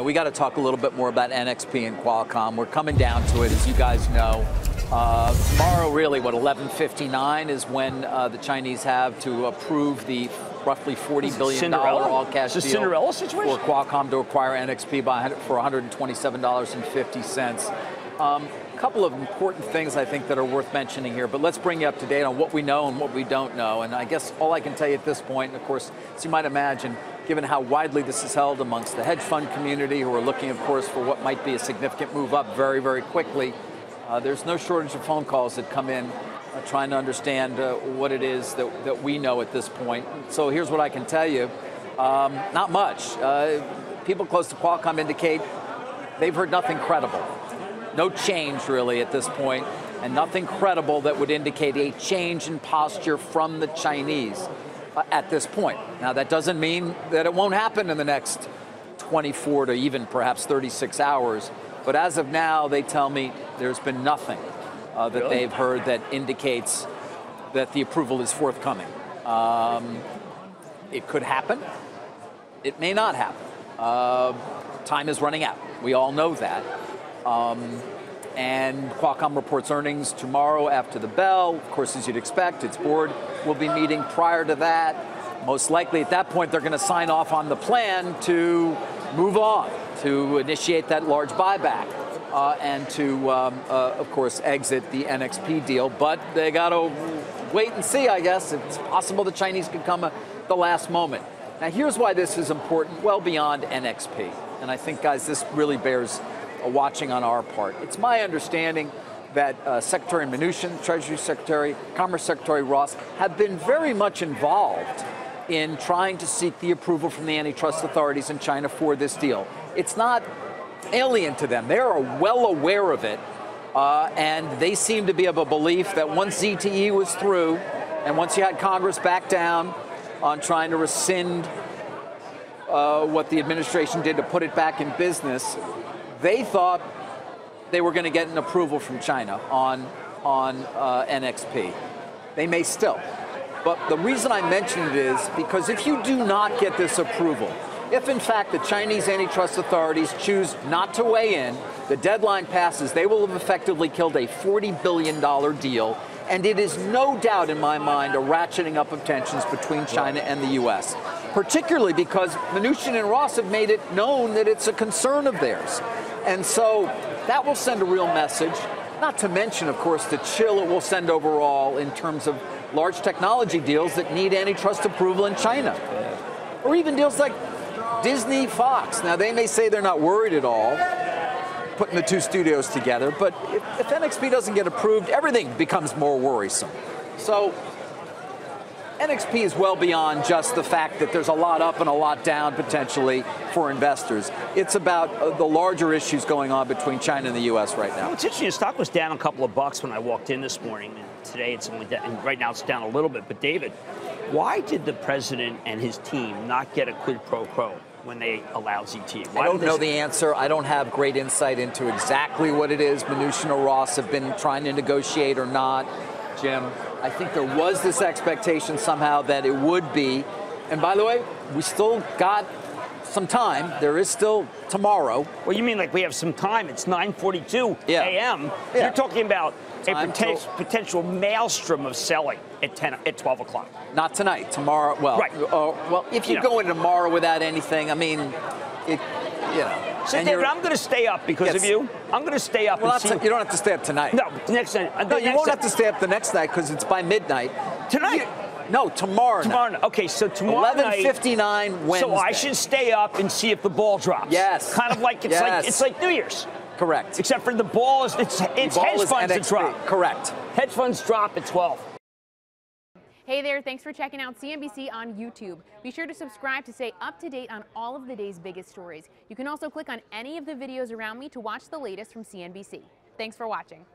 We got to talk a little bit more about NXP and Qualcomm. We're coming down to it, as you guys know. Tomorrow, really, 11:59 is when the Chinese have to approve the roughly $40 billion all-cash deal Cinderella situation? for Qualcomm to acquire NXP for $127.50. A couple of important things I think that are worth mentioning here, but let's bring you up to date on what we know and what we don't know. And I guess all I can tell you at this point, and of course, as you might imagine, given how widely this is held amongst the hedge fund community, who are looking, of course, for what might be a significant move up very, very quickly, there's no shortage of phone calls that come in trying to understand what it is that we know at this point. So here's what I can tell you. Not much. People close to Qualcomm indicate they've heard nothing credible. No change, really, at this point, and nothing credible that would indicate a change in posture from the Chinese at this point. Now, that doesn't mean that it won't happen in the next 24 to even perhaps 36 hours, but as of now, they tell me there's been nothing that they've heard that indicates that the approval is forthcoming. It could happen. It may not happen. Time is running out. We all know that. And Qualcomm reports earnings tomorrow after the bell. Of course, as you'd expect, its board will be meeting prior to that. Most likely at that point, they're going to sign off on the plan to move on, to initiate that large buyback, and to, of course, exit the NXP deal. But they got to wait and see, I guess. It's possible the Chinese could come at the last moment. Now, here's why this is important, well beyond NXP. And I think, guys, this really bears watching on our part. It's my understanding that Secretary Mnuchin, Treasury Secretary, Commerce Secretary Ross have been very much involved in trying to seek the approval from the antitrust authorities in China for this deal. It's not alien to them. They are well aware of it, and they seem to be of a belief that once ZTE was through, and once you had Congress back down on trying to rescind what the administration did to put it back in business, they thought they were going to get an approval from China on NXP. They may still. But the reason I mention it is because if you do not get this approval, if in fact the Chinese antitrust authorities choose not to weigh in, the deadline passes, they will have effectively killed a $40 billion deal. And it is no doubt in my mind a ratcheting up of tensions between China and the U.S., particularly because Mnuchin and Ross have made it known that it's a concern of theirs. And so that will send a real message, not to mention, of course, the chill it will send overall in terms of large technology deals that need antitrust approval in China. Or even deals like Disney, Fox. Now, they may say they're not worried at all, putting the two studios together, but if NXP doesn't get approved, everything becomes more worrisome. So NXP is well beyond just the fact that there's a lot up and a lot down potentially for investors. It's about the larger issues going on between China and the U.S. right now. Well, it's interesting. The stock was down a couple of bucks when I walked in this morning, and today it's only down, and right now it's down a little bit. But David, why did the president and his team not get a quid pro quo when they allowed ZTE? I don't know the answer. I don't have great insight into exactly what it is Mnuchin or Ross have been trying to negotiate or not, Jim. I think there was this expectation somehow that it would be. And by the way, we still got some time. There is still tomorrow. Well, you mean like we have some time? It's 9:42 a.m. Yeah. You're talking about a potential maelstrom of selling at 12 o'clock. Not tonight. Tomorrow. Well, right. Well, if you go in tomorrow without anything, I mean, it. So, David, I'm going to stay up because of you. I'm going to stay up. Well, you don't have to stay up tonight. No, next night. No, you won't have to stay up the next night because it's by midnight. Tonight? No, tomorrow night. Tomorrow night. Okay, so tomorrow night. 11:59 Wednesday. So I should stay up and see if the ball drops. Yes. Kind of like it's like New Year's. Correct. Except for the ball is it's hedge funds that drop. Correct. Hedge funds drop at 12. Hey there, thanks for checking out CNBC on YouTube. Be sure to subscribe to stay up to date on all of the day's biggest stories. You can also click on any of the videos around me to watch the latest from CNBC. Thanks for watching.